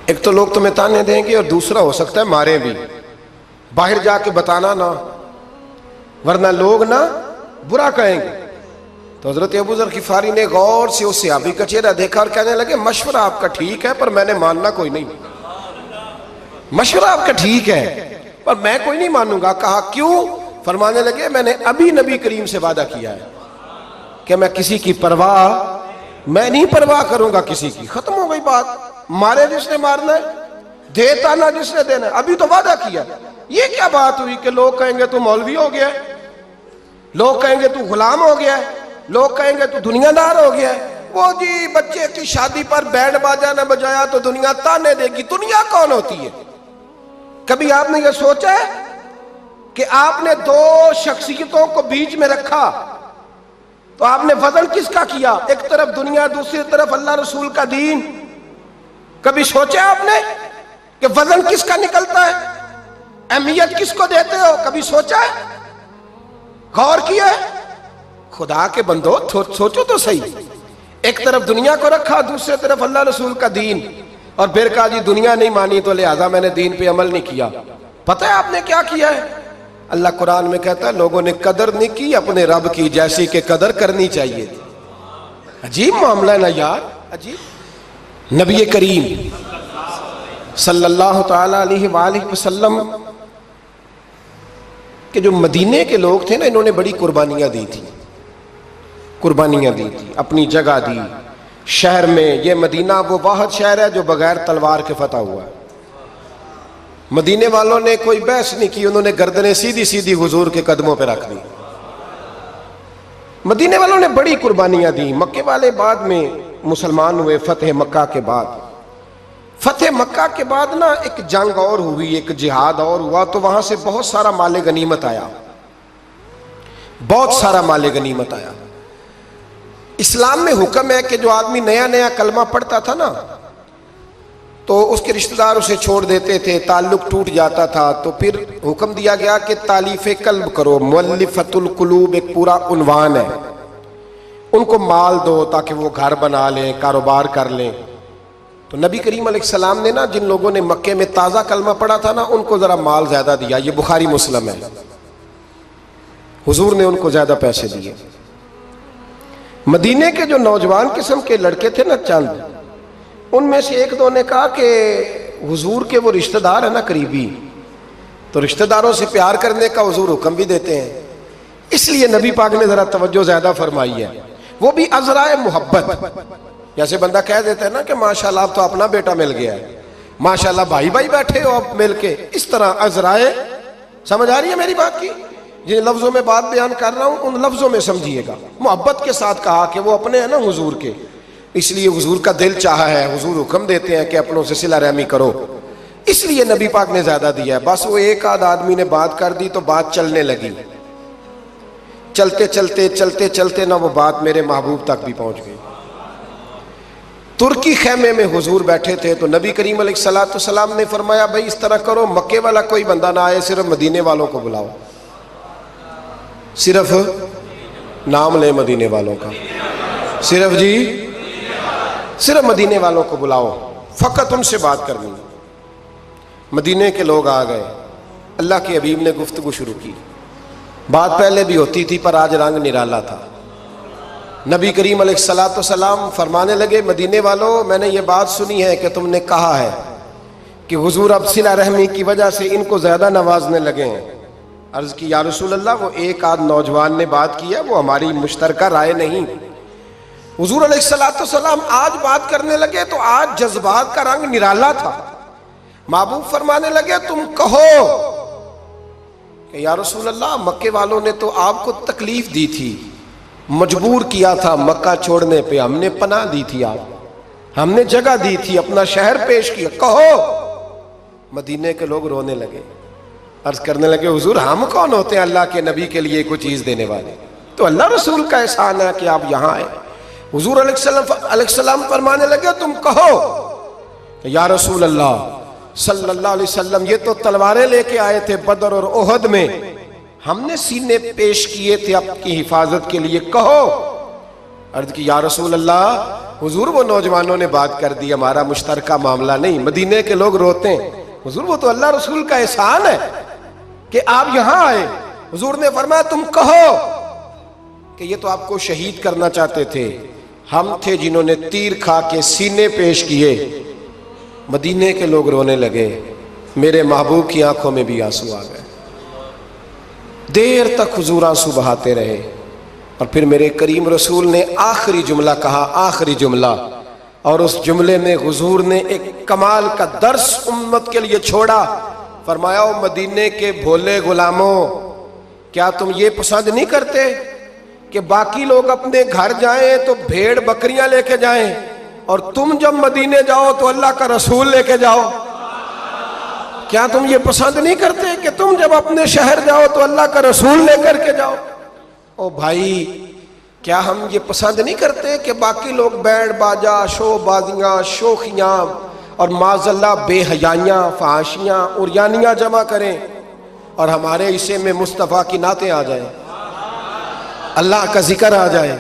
ایک تو لوگ تمہیں تانے دیں گے اور دوسرا ہو سکتا ہے مارے بھی. باہر جا کے بتانا نا ورنہ لوگ نا برا کہیں گے. تو حضرت ابو ذر غفاری نے غور سے اس صحابی کا چہرہ دیکھا اور کہنے لگے مشورہ آپ کا ٹھیک ہے پر میں نے ماننا کوئی نہیں. مشورہ آپ کا ٹھیک ہے پر میں کوئی نہیں مانوں گا. کہا کیوں؟ فرمانے لگے میں نے ابھی نبی کریم سے وعدہ کیا ہے کہ میں کسی کی پرواہ میں نہیں پرواہ کروں گا کسی کی. ختم ہو گئی بات. مارے جس نے مارنا ہے، دیتا نہ جس نے دینا ہے. ابھی تو وعدہ کیا. یہ کیا بات ہوئی کہ لوگ کہیں گے تو مولوی ہو گیا ہے، لوگ کہیں گے تو غلام ہو گیا ہے، لوگ کہیں گے تو دنیا دار ہو گیا ہے. وہ جی بچے کی شادی پر بینڈ باجا نہ بجایا تو دنیا تانے دے گی. دنیا کون ہوتی ہے؟ کبھی آپ نے یہ سوچا ہے کہ آپ نے دو شخصیتوں کو بیچ میں رکھا تو آپ نے وزن کس کا کیا؟ ایک طرف دنیا، دوسری طرف اللہ رسول کا دین. کبھی سوچا آپ نے کہ وزن کس کا نکلتا ہے؟ اہمیت کس کو دیتے ہو؟ کبھی سوچا ہے؟ غور کیا ہے؟ خدا کے بندو سوچو تو صحیح. ایک طرف دنیا کو رکھا، دوسری طرف اللہ رسول کا دین، اور پھر کہا جی دنیا نہیں مانی تو لہذا میں نے دین پہ عمل نہیں کیا. پتہ ہے آپ نے کیا کیا ہے؟ اللہ قرآن میں کہتا ہے لوگوں نے قدر نہیں کی اپنے رب کی جیسی کہ قدر کرنی چاہیے تھی. عجیب معاملہ ہے نا یار، عجیب. نبی کریم صلی اللہ تعالی علیہ وآلہ وسلم کہ جو مدینے کے لوگ تھے نا، انہوں نے بڑی قربانیاں دی تھی. قربانیاں دی تھی، اپنی جگہ دی. شہر میں یہ مدینہ وہ واحد شہر ہے جو بغیر تلوار کے فتح ہوا ہے. مدینے والوں نے کوئی بحث نہیں کی، انہوں نے گردنیں سیدھی سیدھی حضور کے قدموں پہ رکھ دی. مدینے والوں نے بڑی قربانیاں دی. مکے والے بعد میں مسلمان ہوئے فتح مکہ کے بعد. فتح مکہ کے بعد نا ایک جنگ اور ہوئی، ایک جہاد اور ہوا، تو وہاں سے بہت سارا مال غنیمت آیا. بہت سارا مال غنیمت آیا. اسلام میں حکم ہے کہ جو آدمی نیا نیا کلمہ پڑھتا تھا نا تو اس کے رشتہ دار اسے چھوڑ دیتے تھے، تعلق ٹوٹ جاتا تھا. تو پھر حکم دیا گیا کہ تالیف قلب کرو. مؤلفۃ القلوب ایک پورا عنوان ہے. ان کو مال دو تاکہ وہ گھر بنا لیں، کاروبار کر لیں. تو نبی کریم علیہ السلام نے نا جن لوگوں نے مکے میں تازہ کلمہ پڑھا تھا نا ان کو ذرا مال زیادہ دیا. یہ بخاری مسلم ہے. حضور نے ان کو زیادہ پیسے دیے. مدینے کے جو نوجوان قسم کے لڑکے تھے نا چند، ان میں سے ایک دو نے کہا کہ حضور کے وہ رشتہ دار ہیں نا قریبی، تو رشتہ داروں سے پیار کرنے کا حضور حکم بھی دیتے ہیں، اس لیے نبی پاک نے ذرا توجہ زیادہ فرمائی ہے. وہ بھی ازرائے محبت. جیسے بندہ کہہ دیتا ہے نا کہ ماشاءاللہ اب تو اپنا بیٹا مل گیا ہے، ماشاءاللہ بھائی بھائی بیٹھے ہو اب مل کے. اس طرح ازرائے، سمجھ آ رہی ہے میری بات کی؟ جن لفظوں میں بات بیان کر رہا ہوں ان لفظوں میں سمجھیے گا. محبت کے ساتھ کہا کہ وہ اپنے ہیں نا حضور کے، اس لیے حضور کا دل چاہا ہے، حضور حکم دیتے ہیں کہ اپنوں سے صلہ رحمی کرو، اس لیے نبی پاک نے زیادہ دیا ہے. بس وہ ایک آدھ آدمی نے بات کر دی تو بات چلنے لگی. چلتے چلتے چلتے چلتے نہ وہ بات میرے محبوب تک بھی پہنچ گئی. ترکی خیمے میں حضور بیٹھے تھے تو نبی کریم علیہ الصلوۃ والسلام نے فرمایا بھائی اس طرح کرو، مکے والا کوئی بندہ نہ آئے، صرف مدینے والوں کو بلاؤ. صرف نام لے مدینے والوں کا، صرف جی صرف مدینے والوں کو بلاؤ، فقط ان سے بات کرنی. مدینے کے لوگ آ گئے. اللہ کے حبیب نے گفتگو شروع کی. بات پہلے بھی ہوتی تھی پر آج رنگ نرالا تھا. نبی کریم علیہ الصلوۃ والسلام فرمانے لگے مدینے والوں، میں نے یہ بات سنی ہے کہ تم نے کہا ہے کہ حضور اب صلہ رحمی کی وجہ سے ان کو زیادہ نوازنے لگے ہیں. عرض کی یا رسول اللہ وہ ایک آدھ نوجوان نے بات کی ہے، وہ ہماری مشترکہ رائے نہیں. حضور علیہ الصلوۃ والسلام آج بات کرنے لگے تو آج جذبات کا رنگ نرالا تھا. محبوب فرمانے لگے تم کہو کہ یا رسول اللہ مکے والوں نے تو آپ کو تکلیف دی تھی، مجبور کیا تھا مکہ چھوڑنے پہ، ہم نے پناہ دی تھی، آپ ہم نے جگہ دی تھی، اپنا شہر پیش کیا، کہو. مدینے کے لوگ رونے لگے. عرض کرنے لگے حضور ہم کون ہوتے ہیں اللہ کے نبی کے لیے کوئی چیز دینے والے؟ تو اللہ رسول کا احسان ہے کہ آپ یہاں آئے. حضور علیہ السلام فرمانے لگے تم کہو کہ یا رسول اللہ صلی اللہ علیہ وسلم یہ تو تلواریں لے کے آئے تھے بدر اور احد میں، ہم نے سینے پیش کیے تھے آپ کی حفاظت کے لیے، کہو۔ عرض کی یا رسول اللہ حضور وہ نوجوانوں نے بات کر دی، ہمارا مشترکہ معاملہ نہیں، مدینے کے لوگ روتے ہیں۔ حضور وہ تو اللہ رسول کا احسان ہے کہ آپ یہاں آئے۔ حضور نے فرمایا تم کہو کہ یہ تو آپ کو شہید کرنا چاہتے تھے، ہم تھے جنہوں نے تیر کھا کے سینے پیش کیے۔ مدینے کے لوگ رونے لگے، میرے محبوب کی آنکھوں میں بھی آنسو آ گئے۔ دیر تک حضور آنسو بہاتے رہے، اور پھر میرے کریم رسول نے آخری جملہ کہا، آخری جملہ، اور اس جملے میں حضور نے ایک کمال کا درس امت کے لیے چھوڑا۔ فرمایا او مدینے کے بھولے غلاموں، کیا تم یہ پسند نہیں کرتے کہ باقی لوگ اپنے گھر جائیں تو بھیڑ بکریاں لے کے جائیں، اور تم جب مدینے جاؤ تو اللہ کا رسول لے کے جاؤ؟ کیا تم یہ پسند نہیں کرتے کہ تم جب اپنے شہر جاؤ تو اللہ کا رسول لے کر کے جاؤ؟ او بھائی، کیا ہم یہ پسند نہیں کرتے کہ باقی لوگ بینڈ باجا، شو بازیاں، شوخیاں اور معاذ اللہ بے حیائیاں، فحاشیاں، عریانیاں جمع کریں، اور ہمارے حصے میں مصطفیٰ کی نعتیں آ جائیں، اللہ کا ذکر آ جائے،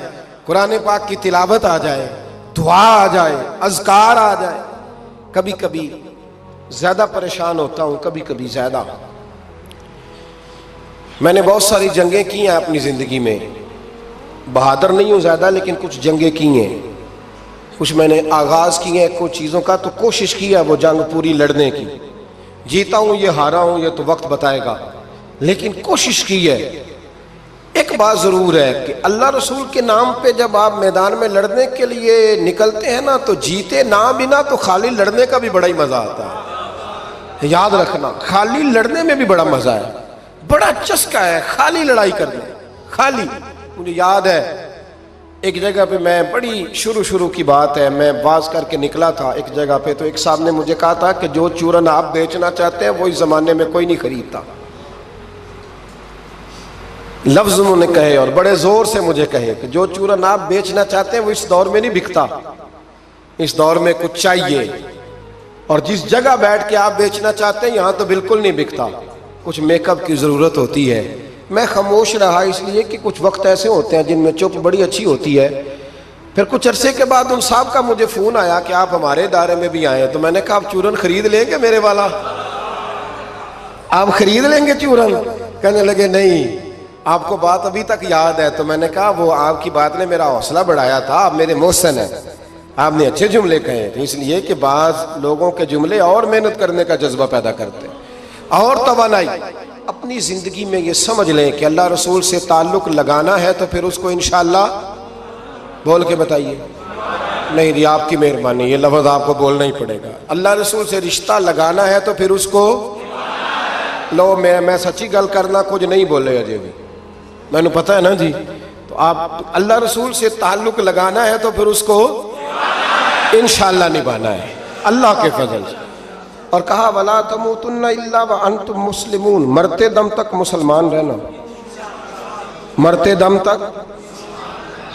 قرآن پاک کی تلاوت آ جائے، دعا آ جائے، اذکار آ جائے؟ کبھی کبھی زیادہ پریشان ہوتا ہوں، کبھی کبھی زیادہ۔ میں نے بہت ساری جنگیں کی ہیں اپنی زندگی میں، بہادر نہیں ہوں زیادہ، لیکن کچھ جنگیں کی ہیں، کچھ میں نے آغاز کی ہیں کچھ چیزوں کا، تو کوشش کی ہے وہ جنگ پوری لڑنے کی۔ جیتا ہوں یہ ہارا ہوں یہ تو وقت بتائے گا، لیکن کوشش کی ہے۔ ایک بات ضرور ہے کہ اللہ رسول کے نام پہ جب آپ میدان میں لڑنے کے لیے نکلتے ہیں نا، تو جیتے نہ بنا تو خالی لڑنے کا بھی بڑا ہی مزہ آتا ہے۔ یاد رکھنا، خالی لڑنے میں بھی بڑا مزہ ہے، بڑا چسکا ہے خالی لڑائی کرنے، خالی۔ مجھے یاد ہے ایک جگہ پہ، میں بڑی شروع کی بات ہے، میں باز کر کے نکلا تھا ایک جگہ پہ، تو ایک صاحب نے مجھے کہا تھا کہ جو چورن آپ بیچنا چاہتے ہیں وہ اس زمانے میں کوئی نہیں خریدتا۔ لفظ انہوں نے کہے اور بڑے زور سے مجھے کہے کہ جو چورن آپ بیچنا چاہتے ہیں وہ اس دور میں نہیں بکتا، اس دور میں کچھ چاہیے، اور جس جگہ بیٹھ کے آپ بیچنا چاہتے ہیں یہاں تو بالکل نہیں بکتا، کچھ میک اپ کی ضرورت ہوتی ہے۔ میں خاموش رہا اس لیے کہ کچھ وقت ایسے ہوتے ہیں جن میں چپ بڑی اچھی ہوتی ہے۔ پھر کچھ عرصے کے بعد ان صاحب کا مجھے فون آیا کہ آپ ہمارے ادارے میں بھی آئے، تو میں نے کہا آپ چورن خرید لیں گے میرے والا؟ آپ خرید لیں گے چورن؟ کہنے لگے نہیں، آپ کو بات ابھی تک یاد ہے؟ تو میں نے کہا وہ آپ کی بات نے میرا حوصلہ بڑھایا تھا، آپ میرے محسن ہیں، آپ نے اچھے جملے کہے تھے، اس لیے کہ بعض لوگوں کے جملے اور محنت کرنے کا جذبہ پیدا کرتے ہیں اور توانائی۔ اپنی زندگی میں یہ سمجھ لیں کہ اللہ رسول سے تعلق لگانا ہے تو پھر اس کو انشاءاللہ بول کے بتائیے۔ نہیں جی، آپ کی مہربانی، یہ لفظ آپ کو بولنا ہی پڑے گا۔ اللہ رسول سے رشتہ لگانا ہے تو پھر اس کو لو، میں سچی گل کرنا کچھ نہیں بولے اجے بھی، میں نے پتہ ہے نا جی۔ تو آپ اللہ رسول سے تعلق لگانا ہے تو پھر اس کو انشاءاللہ نبھانا ہے اللہ کے فضل سے۔ اور کہا وَلَا تَمُوتُنَّ إِلَّا وَأَنْتُمْ مُسْلِمُونَ، مرتے دم تک مسلمان رہنا، مرتے دم تک۔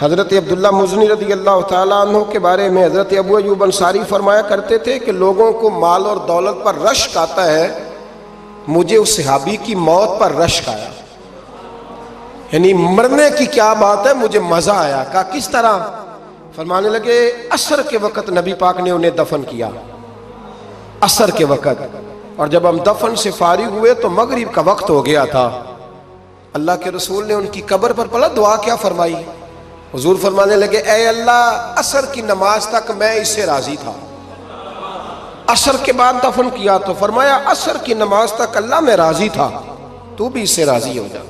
حضرت عبداللہ مزنی رضی اللہ تعالیٰ عنہ کے بارے میں حضرت ابو ایوب انصاری فرمایا کرتے تھے کہ لوگوں کو مال اور دولت پر رشک آتا ہے، مجھے اس صحابی کی موت پر رشک آیا، یعنی مرنے کی کیا بات ہے، مجھے مزہ آیا۔ کہا کس طرح؟ فرمانے لگے عصر کے وقت نبی پاک نے انہیں دفن کیا، عصر کے وقت، اور جب ہم دفن سے فارغ ہوئے تو مغرب کا وقت ہو گیا تھا۔ اللہ کے رسول نے ان کی قبر پر پڑھا دعا کیا فرمائی؟ حضور فرمانے لگے اے اللہ، عصر کی نماز تک میں اس سے راضی تھا، عصر کے بعد دفن کیا تو فرمایا عصر کی نماز تک اللہ میں راضی تھا، تو بھی اس سے راضی ہو جا۔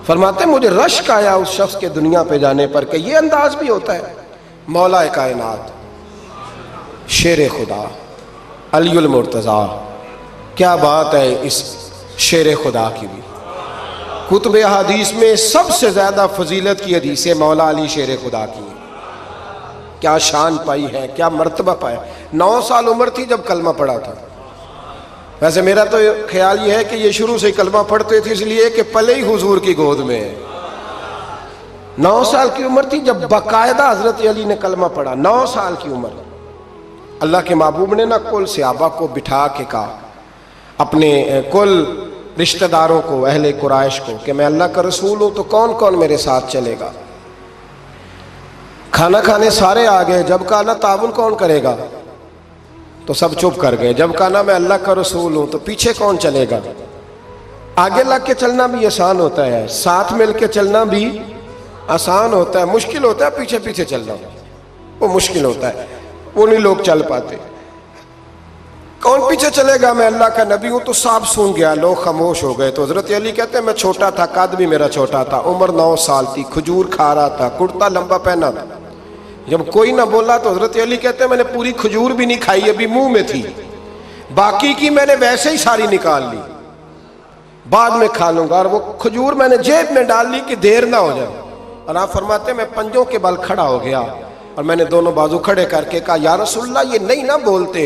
فرماتے مجھے رشک آیا اس شخص کے دنیا پہ جانے پر کہ یہ انداز بھی ہوتا ہے۔ مولا کائنات، شیر خدا، علی المرتضیٰ، کیا بات ہے اس شیر خدا کی بھی۔ کتب حدیث میں سب سے زیادہ فضیلت کی حدیث مولا علی شیر خدا کی، کیا شان پائی ہے، کیا مرتبہ پایا۔ 9 سال عمر تھی جب کلمہ پڑھا تھا۔ ویسے میرا تو خیال یہ ہے کہ یہ شروع سے کلمہ پڑھتے تھے اس لیے کہ پلے ہی حضور کی گود میں ہے، 9 سال کی عمر تھی جب باقاعدہ حضرت علی نے کلمہ پڑھا. 9 سال کی عمر. اللہ کے محبوب نے نہ کل صحابہ کو بٹھا کے کہا, اپنے کل رشتہ داروں کو, اہل قریش کو, کہ میں اللہ کا رسول ہوں تو کون کون میرے ساتھ چلے گا. کھانا کھانے سارے آ گئے. جب کہا نا تعاون کون کرے گا تو سب چپ کر گئے. جب کہا نا میں اللہ کا رسول ہوں تو پیچھے کون چلے گا. آگے لگ کے چلنا بھی آسان ہوتا ہے, ساتھ مل کے چلنا بھی آسان ہوتا ہے, مشکل ہوتا ہے پیچھے پیچھے چلنا, وہ مشکل ہوتا ہے, وہ نہیں لوگ چل پاتے. کون پیچھے چلے گا, میں اللہ کا نبی ہوں. تو سانپ سونگ گیا, لوگ خاموش ہو گئے. تو حضرت علی کہتے ہیں میں چھوٹا تھا, قد بھی میرا چھوٹا تھا, عمر 9 سال تھی, کھجور کھا رہا تھا, کرتا لمبا پہنا تھا. جب کوئی نہ بولا تو حضرت علی کہتے ہیں میں نے پوری کھجور بھی نہیں کھائی, ابھی منہ میں تھی, باقی کی میں نے ویسے ہی ساری نکال لی, بعد میں کھا لوں گا. اور وہ کھجور میں نے جیب میں ڈال لی کہ دیر نہ ہو جائے. اور آپ فرماتے ہیں میں پنجوں کے بل کھڑا ہو گیا اور میں نے دونوں بازو کھڑے کر کے کہا یا رسول اللہ یہ نہیں نہ بولتے,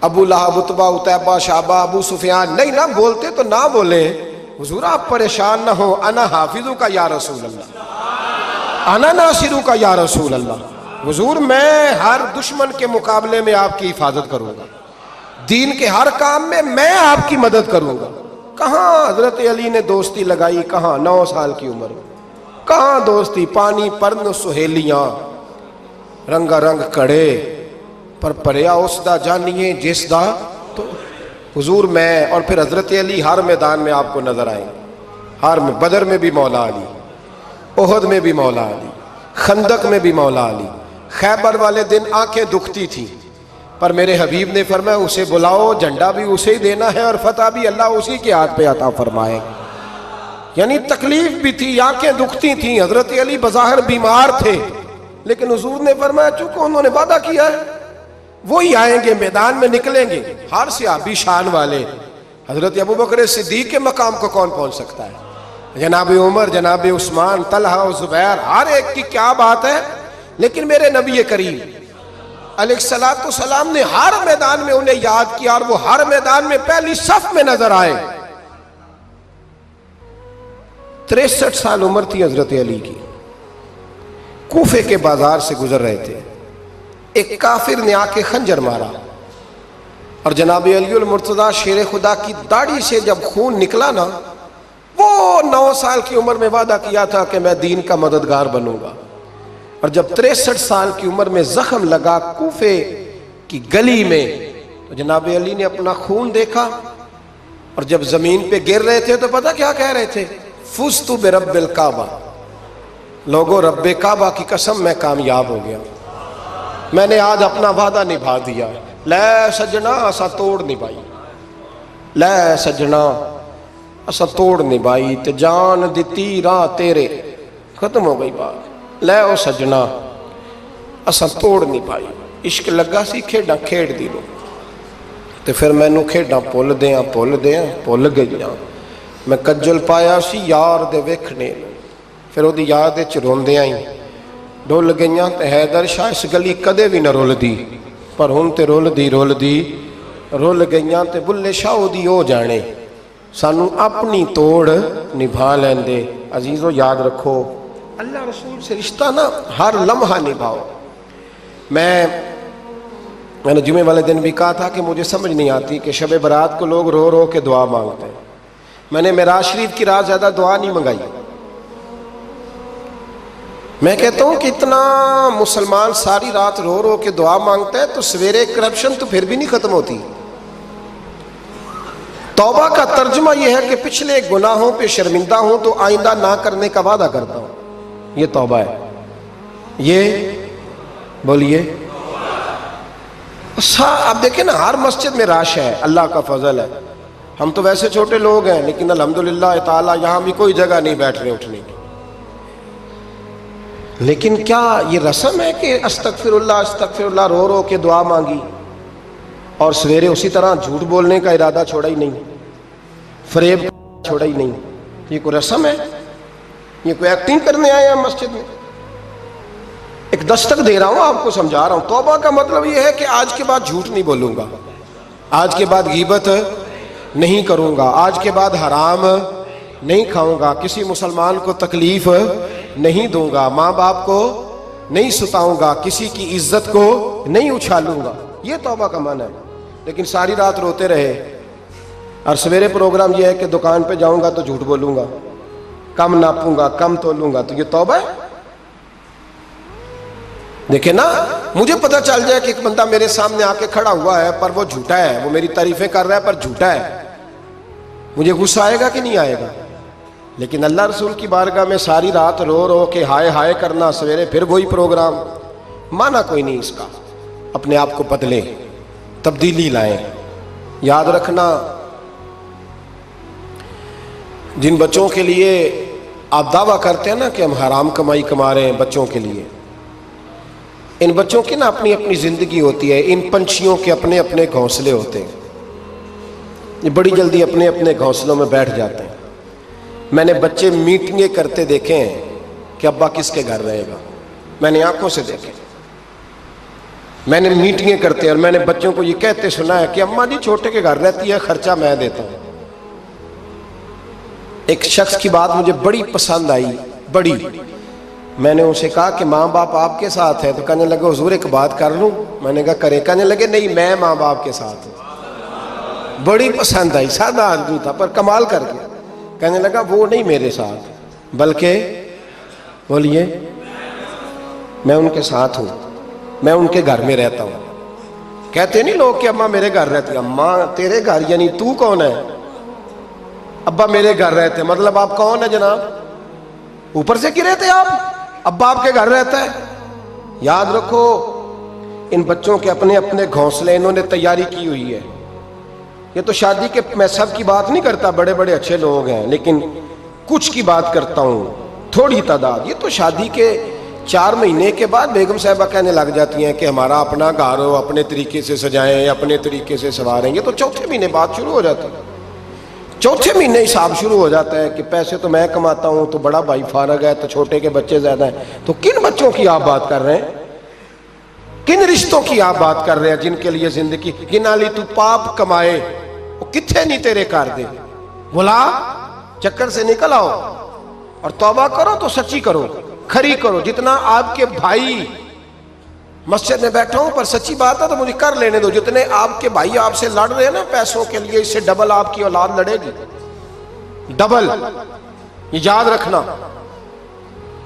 ابو لہب, عتبہ, عتیبہ, شعبہ, ابو سفیان نہیں نہ بولتے تو نہ بولے. حضور آپ پریشان نہ ہو, انا حافظوں کا یا رسول اللہ, انا ناصروں کا یا رسول اللہ. حضور میں ہر دشمن کے مقابلے میں آپ کی حفاظت کروں گا, دین کے ہر کام میں آپ کی مدد کروں گا. کہاں حضرت علی نے دوستی لگائی, کہاں 9 سال کی عمر میں, کہاں دوستی. پانی پرن سہیلیاں رنگا رنگ کڑے پر پریا اس دا جانیے جس دا تو حضور میں. اور پھر حضرت علی ہر میدان میں آپ کو نظر آئیں, ہر میں, بدر میں بھی مولا علی, احد میں بھی مولا علی, خندق میں بھی مولا علی. خیبر والے دن آنکھیں دکھتی تھیں پر میرے حبیب نے فرمایا اسے بلاؤ, جھنڈا بھی اسے ہی دینا ہے اور فتح بھی اللہ اسی کے ہاتھ پہ عطا فرمائے. یعنی تکلیف بھی تھی, آنکھیں دکھتی تھیں. حضرت علی بظاہر بیمار تھے لیکن حضور نے فرمایا چونکہ انہوں نے وعدہ کیا ہے وہی آئیں گے, میدان میں نکلیں گے. ہر صحابی شان والے, حضرت ابوبکر صدیق کے مقام کو کون پہنچ سکتا ہے, جناب عمر, جناب عثمان, طلحہ و زبیر, ہر ایک کی کیا بات ہے. لیکن میرے نبی کریم علیہ الصلوۃ والسلام نے ہر میدان میں انہیں یاد کیا اور وہ ہر میدان میں پہلی صف میں نظر آئے. 63 سال عمر تھی حضرت علی کی. کوفے کے بازار سے گزر رہے تھے, ایک کافر نے آ کے خنجر مارا اور جناب علی المرتضیٰ شیر خدا کی داڑھی سے جب خون نکلا نا, وہ 9 سال کی عمر میں وعدہ کیا تھا کہ میں دین کا مددگار بنوں گا. اور جب 63 سال کی عمر میں زخم لگا کوفے کی گلی میں تو جناب علی نے اپنا خون دیکھا اور جب زمین پہ گر رہے تھے تو پتہ کیا کہہ رہے تھے, فزت برب الکعبہ, لوگوں رب کعبہ کی قسم میں کامیاب ہو گیا, میں نے آج اپنا وعدہ نبھا دیا. لے سجنا اسا توڑ نبھائی, لے سجنا اسا توڑ نبھائی, تے جان دتی راہ تیرے, ختم ہو گئی بات. لے او سجنا اسا توڑ نبھائی, عشق لگا سی کھیڈاں کھیڑ دی لو, تے پھر مینوں کھیڈاں بھول گئیاں. میں کجل پایا سی یار دے ویکھنے, پھر وہ یاد روندیاں ہی ڈول گئیاں. تے حیدر شاہ اس گلی کدے بھی نہ رول دی, پر ہن تے رول گئیاں. تے بلے شاہ وہ دی او جانے, سانو اپنی توڑ نبھا لیندے. عزیزو یاد رکھو اللہ رسول سے رشتہ نا ہر لمحہ نبھاؤ. میں نے جمعے والے دن بھی کہا تھا کہ مجھے سمجھ نہیں آتی کہ شب برات کو لوگ رو رو کے دعا مانگتے ہیں. میں نے معراج شریف کی رات زیادہ دعا نہیں منگائی. میں کہتا ہوں کہ اتنا مسلمان ساری رات رو رو کے دعا مانگتا ہے تو سویرے کرپشن تو پھر بھی نہیں ختم ہوتی. توبہ کا ترجمہ یہ ہے کہ پچھلے گناہوں پہ شرمندہ ہوں تو آئندہ نہ کرنے کا وعدہ کرتا ہوں, یہ توبہ ہے. یہ بولیے اب دیکھیں نا ہر مسجد میں رش ہے, اللہ کا فضل ہے. ہم تو ویسے چھوٹے لوگ ہیں لیکن الحمدللہ تعالیٰ یہاں بھی کوئی جگہ نہیں بیٹھنے اٹھنے کی. لیکن کیا یہ رسم ہے کہ استغفر اللہ رو رو کے دعا مانگی اور سویرے اسی طرح جھوٹ بولنے کا ارادہ چھوڑا ہی نہیں, فریب چھوڑا ہی نہیں؟ یہ کوئی رسم ہے؟ یہ کوئی ایکٹنگ کرنے آئے ہیں مسجد میں؟ ایک دستک دے رہا ہوں, آپ کو سمجھا رہا ہوں. توبہ کا مطلب یہ ہے کہ آج کے بعد جھوٹ نہیں بولوں گا, آج کے بعد غیبت نہیں کروں گا, آج کے بعد حرام نہیں کھاؤں گا, کسی مسلمان کو تکلیف نہیں دوں گا، ماں باپ کو نہیں ستاؤں گا، کسی کی عزت کو نہیں اچھالوں گا، یہ توبہ کا معنی ہے۔ لیکن ساری رات روتے رہے اور سویرے پروگرام یہ ہے کہ دکان پہ جاؤں گا تو جھوٹ بولوں گا، کم ناپوں گا، کم تولوں گا، تو یہ توبہ ہے؟ دیکھیں نا، مجھے پتہ چل جائے کہ ایک بندہ میرے سامنے آ کے کھڑا ہوا ہے پر وہ جھوٹا ہے، وہ میری تعریفیں کر رہا ہے پر جھوٹا ہے، مجھے غصہ آئے گا کہ نہیں آئے گا؟ لیکن اللہ رسول کی بارگاہ میں ساری رات رو رو کے ہائے ہائے کرنا، سویرے پھر وہی پروگرام، مانا کوئی نہیں اس کا۔ اپنے آپ کو بدلیں، تبدیلی لائیں۔ یاد رکھنا، جن بچوں کے لیے آپ دعویٰ کرتے ہیں نا کہ ہم حرام کمائی کما رہے ہیں بچوں کے لیے، ان بچوں کی نا اپنی اپنی زندگی ہوتی ہے، ان پنچھیوں کے اپنے اپنے گھونسلے ہوتے ہیں، یہ بڑی جلدی اپنے اپنے گھونسلوں میں بیٹھ جاتے ہیں۔ میں نے بچے میٹنگیں کرتے دیکھے ہیں کہ ابا کس کے گھر رہے گا، میں نے آنکھوں سے دیکھے، میں نے میٹنگیں کرتے اور میں نے بچوں کو یہ کہتے سنا ہے کہ اماں جی چھوٹے کے گھر رہتی ہے، خرچہ میں دیتا ہوں۔ ایک شخص کی بات مجھے بڑی پسند آئی، بڑی، میں نے اسے کہا کہ ماں باپ آپ کے ساتھ ہے، تو کہنے لگے حضور ایک بات کر لوں؟ میں نے کہا کریں۔ کہنے لگے نہیں، میں ماں باپ کے ساتھ ہوں۔ بڑی پسند آئی، سادہ آدمی تھا پر کمال کر گیا۔ کہنے لگا وہ نہیں میرے ساتھ، بلکہ بولیے میں ان کے ساتھ ہوں، میں ان کے گھر میں رہتا ہوں۔ کہتے نہیں لوگ کہ اماں میرے گھر رہتی، اماں تیرے گھر یعنی تو کون ہے؟ ابا میرے گھر رہتے، مطلب آپ کون ہے جناب؟ اوپر سے گرے تھے آپ؟ ابا آپ کے گھر رہتا ہے؟ یاد رکھو، ان بچوں کے اپنے اپنے گھونسلے انہوں نے تیاری کی ہوئی ہے۔ یہ تو شادی کے، میں سب کی بات نہیں کرتا، بڑے بڑے اچھے لوگ ہیں، لیکن کچھ کی بات کرتا ہوں، تھوڑی تعداد۔ یہ تو شادی کے 4 مہینے کے بعد بیگم صاحبہ کہنے لگ جاتی ہیں کہ ہمارا اپنا گھر ہو، اپنے طریقے سے سجائیں، اپنے طریقے سے سنواریں۔ یہ تو چوتھے مہینے بعد شروع ہو جاتا ہے، چوتھے مہینے حساب شروع ہو جاتا ہے کہ پیسے تو میں کماتا ہوں، تو بڑا بھائی فارغ ہے، تو چھوٹے کے بچے زیادہ ہیں۔ تو کن بچوں کی آپ بات کر رہے ہیں؟ کن رشتوں کی آپ بات کر رہے ہیں جن کے لیے زندگی گنا لی؟ تو پاپ کمائے وہ کتھے نہیں تیرے کر دے، بلا چکر سے نکل آؤ اور توبہ کرو تو سچی کرو، کھری کرو۔ جتنا آپ کے بھائی، مسجد میں بیٹھا ہوں پر سچی بات ہے تو مجھے کر لینے دو، جتنے آپ کے بھائی آپ سے لڑ رہے ہیں نا پیسوں کے لیے، اس سے ڈبل آپ کی اولاد لڑے گی، ڈبل۔ یہ یاد رکھنا،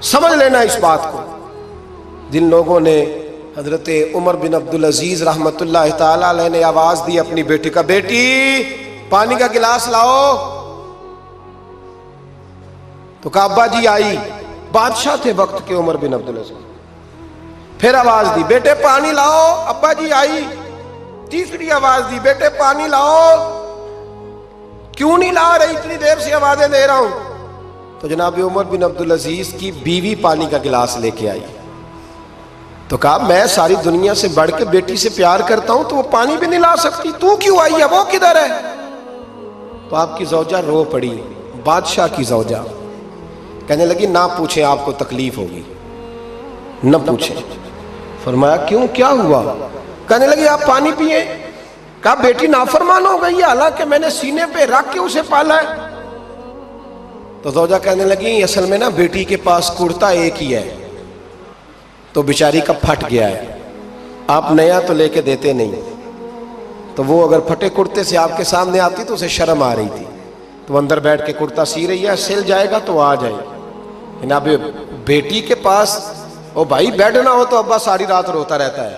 سمجھ لینا اس بات کو۔ جن لوگوں نے، حضرت عمر بن عبدالعزیز رحمت اللہ تعالی علیہ نے آواز دی اپنی بیٹی کا، بیٹی پانی کا گلاس لاؤ، تو کہا ابا جی آئی۔ بادشاہ تھے وقت کے عمر بن عبدالعزیز۔ پھر آواز دی، بیٹے پانی لاؤ، ابا جی آئی۔ تیسری آواز دی، بیٹے پانی لاؤ، کیوں نہیں لا رہی، اتنی دیر سے آوازیں دے رہا ہوں۔ تو جناب عمر بن عبدالعزیز کی بیوی پانی کا گلاس لے کے آئی، تو کہا میں ساری دنیا سے بڑھ کے بیٹی سے پیار کرتا ہوں تو وہ پانی بھی نہیں لا سکتی، تو کیوں آئی ہے، وہ کدھر ہے؟ تو آپ کی زوجہ رو پڑی، بادشاہ کی زوجہ۔ کہنے لگی نہ پوچھیں، آپ کو تکلیف ہوگی، نہ پوچھیں۔ فرمایا کیوں، کیا ہوا؟ کہنے لگی آپ پانی پیئیں۔ کہا بیٹی نافرمان ہو گئی ہے، حالانکہ میں نے سینے پہ رکھ کے اسے پالا ہے۔ تو زوجہ کہنے لگی اصل میں نا بیٹی کے پاس کرتا ایک ہی ہے، تو بیچاری کا پھٹ گیا ہے، آپ نیا تو لے کے دیتے نہیں، تو وہ اگر پھٹے کرتے سے آپ کے سامنے آتی تو اسے شرم آ رہی تھی، تو وہ اندر بیٹھ کے کرتا سی رہی ہے، سل جائے گا تو آ جائے۔ جناب بیٹی کے پاس، او بھائی بیڈ نہ ہو تو ابا ساری رات روتا رہتا ہے،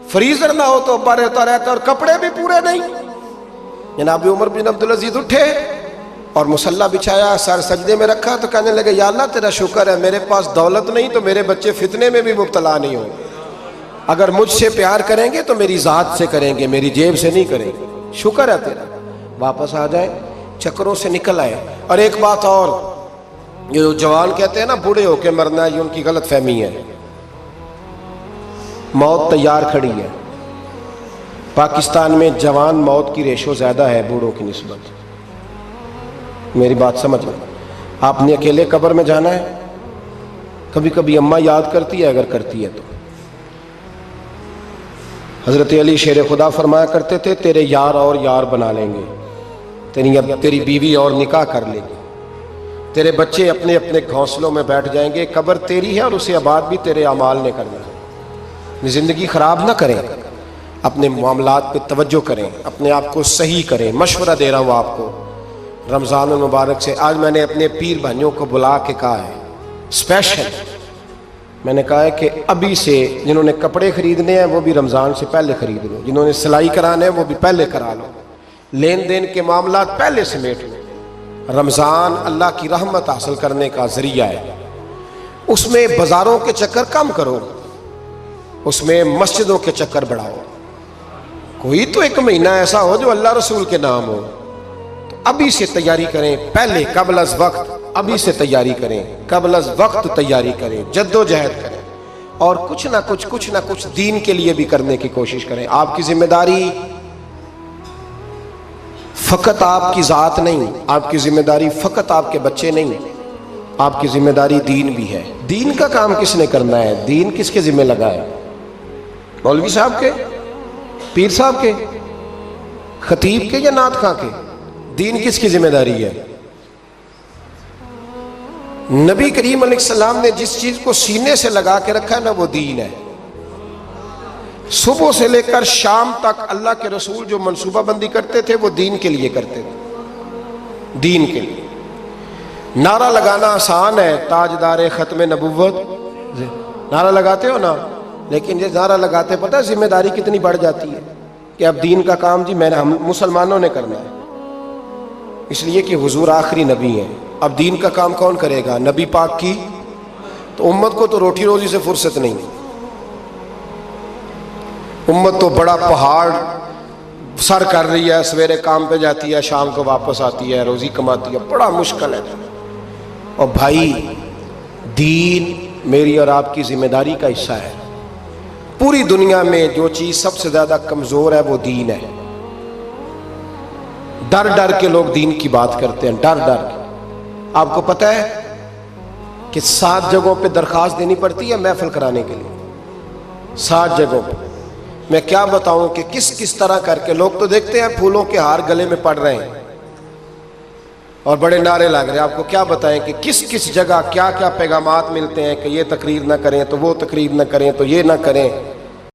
فریزر نہ ہو تو ابا روتا رہتا ہے، اور کپڑے بھی پورے نہیں۔ جناب عمر بن عبدالعزیز اٹھے اور مصلی بچھایا، سر سجدے میں رکھا، تو کہنے لگے یا اللہ تیرا شکر ہے میرے پاس دولت نہیں تو میرے بچے فتنے میں بھی مبتلا نہیں ہوں، اگر مجھ سے پیار کریں گے تو میری ذات سے کریں گے، میری جیب سے نہیں کریں گے، شکر ہے تیرا۔ واپس آ جائیں، چکروں سے نکل آئے۔ اور ایک بات اور، یہ جو جوان کہتے ہیں نا بوڑھے ہو کے مرنا ہے، یہ ان کی غلط فہمی ہے۔ موت تیار کھڑی ہے، پاکستان میں جوان موت کی ریشو زیادہ ہے بوڑھوں کی نسبت، میری بات سمجھ لیں۔ آپ نے اکیلے قبر میں جانا ہے، کبھی کبھی اماں یاد کرتی ہے اگر کرتی ہے تو۔ حضرت علی شیر خدا فرمایا کرتے تھے تیرے یار اور یار بنا لیں گے، تیری بیوی اور نکاح کر لے گی، تیرے بچے اپنے اپنے گھونسلوں میں بیٹھ جائیں گے. قبر تیری ہے اور اسے آباد بھی تیرے اعمال نے کرنا ہے. زندگی خراب نہ کریں, اپنے معاملات پہ توجہ کریں, اپنے آپ کو صحیح کریں. مشورہ دے رہا ہوں آپ کو رمضان المبارک سے. آج میں نے اپنے پیر بھائیوں کو بلا کے کہا ہے اسپیشل, میں نے کہا ہے کہ ابھی سے جنہوں نے کپڑے خریدنے ہیں وہ بھی رمضان سے پہلے خرید لو, جنہوں نے سلائی کرانے ہیں وہ بھی پہلے کرا لو, لین دین کے معاملات پہلے سمیٹ لو. رمضان اللہ کی رحمت حاصل کرنے کا ذریعہ ہے. اس میں بازاروں کے چکر کم کرو, اس میں مسجدوں کے چکر بڑھاؤ. کوئی تو ایک مہینہ ایسا ہو جو اللہ رسول کے نام ہو. تو ابھی سے تیاری کریں, پہلے قبل از وقت ابھی سے تیاری کریں, قبل از وقت تیاری کریں, جد و جہد کریں, اور کچھ نہ کچھ دین کے لیے بھی کرنے کی کوشش کریں. آپ کی ذمہ داری فقط آپ کی ذات نہیں, آپ کی ذمہ داری فقط آپ کے بچے نہیں, آپ کی ذمہ داری دین بھی ہے. دین کا کام کس نے کرنا ہے؟ دین کس کے ذمہ لگا ہے؟ مولوی صاحب کے, پیر صاحب کے, خطیب کے یا نعت خواں کے؟ دین کس کی ذمہ داری ہے؟ نبی کریم علیہ السلام نے جس چیز کو سینے سے لگا کے رکھا ہے نا وہ دین ہے. صبح سے لے کر شام تک اللہ کے رسول جو منصوبہ بندی کرتے تھے وہ دین کے لیے کرتے تھے, دین کے لیے. نعرہ لگانا آسان ہے, تاجدار ختم نبوت نعرہ لگاتے ہو نا, لیکن یہ نعرہ لگاتے پتہ ہے ذمہ داری کتنی بڑھ جاتی ہے کہ اب دین کا کام جی ہم مسلمانوں نے کرنا ہے, اس لیے کہ حضور آخری نبی ہیں. اب دین کا کام کون کرے گا؟ نبی پاک کی. تو امت کو تو روٹی روزی سے فرصت نہیں. امت تو بڑا پہاڑ سر کر رہی ہے, سویرے کام پہ جاتی ہے, شام کو واپس آتی ہے, روزی کماتی ہے, بڑا مشکل ہے. اور بھائی دین میری اور آپ کی ذمہ داری کا حصہ ہے. پوری دنیا میں جو چیز سب سے زیادہ کمزور ہے وہ دین ہے. ڈر ڈر کے لوگ دین کی بات کرتے ہیں, ڈر ڈر کے. آپ کو پتہ ہے کہ 7 جگہوں پہ درخواست دینی پڑتی ہے محفل کرانے کے لیے, 7 جگہوں پہ. میں کیا بتاؤں کہ کس طرح کر کے لوگ تو دیکھتے ہیں پھولوں کے ہار گلے میں پڑ رہے ہیں اور بڑے نعرے لگ رہے ہیں. آپ کو کیا بتائیں کہ کس جگہ کیا پیغامات ملتے ہیں کہ یہ تقریر نہ کریں تو وہ تقریر نہ کریں تو یہ نہ کریں.